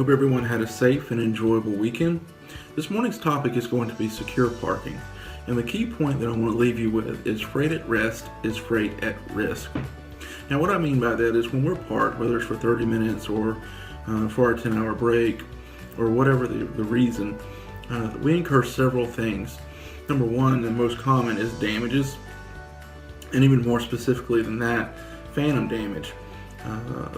Hope everyone had a safe and enjoyable weekend. This morning's topic is going to be secure parking. And the key point that I want to leave you with is freight at rest is freight at risk. Now what I mean by that is when we're parked, whether it's for 30 minutes or for our 10-hour break or whatever the reason, we incur several things. Number one, the most common, is damages. And even more specifically than that, phantom damage.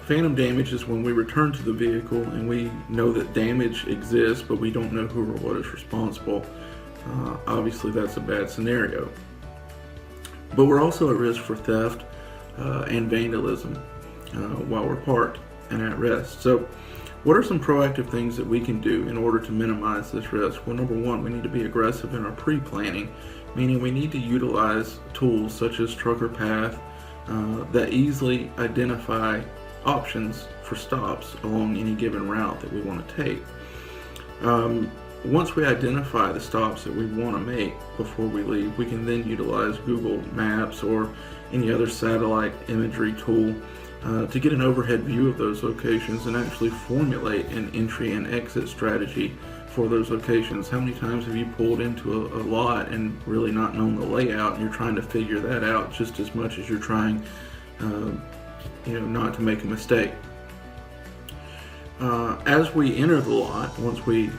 Phantom damage is when we return to the vehicle and we know that damage exists, but we don't know who or what is responsible. Obviously, that's a bad scenario. But we're also at risk for theft and vandalism while we're parked and at rest. So, what are some proactive things that we can do in order to minimize this risk? Well, number one, we need to be aggressive in our pre-planning, meaning we need to utilize tools such as Trucker Path that easily identify options for stops along any given route that we want to take. Once we identify the stops that we want to make before we leave, we can then utilize Google Maps or any other satellite imagery tool to get an overhead view of those locations and actually formulate an entry and exit strategy for those locations. How many times have you pulled into a lot and really not known the layout, and you're trying to figure that out just as much as you're trying not to make a mistake? As we enter the lot, once we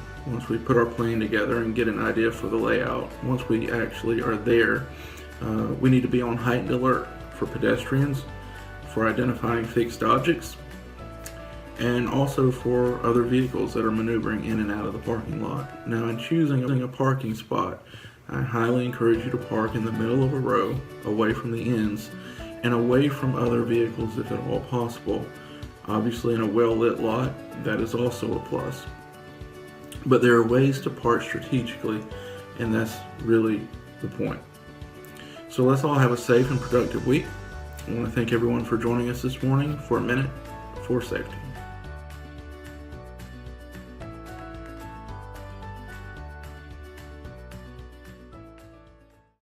put our plan together and get an idea for the layout, once we actually are there, we need to be on heightened alert for pedestrians, for identifying fixed objects, and also for other vehicles that are maneuvering in and out of the parking lot. Now, in choosing a parking spot, I highly encourage you to park in the middle of a row, away from the ends, and away from other vehicles if at all possible. Obviously, in a well-lit lot, that is also a plus. But there are ways to park strategically, and that's really the point. So let's all have a safe and productive week. I want to thank everyone for joining us this morning for A Minute for Safety.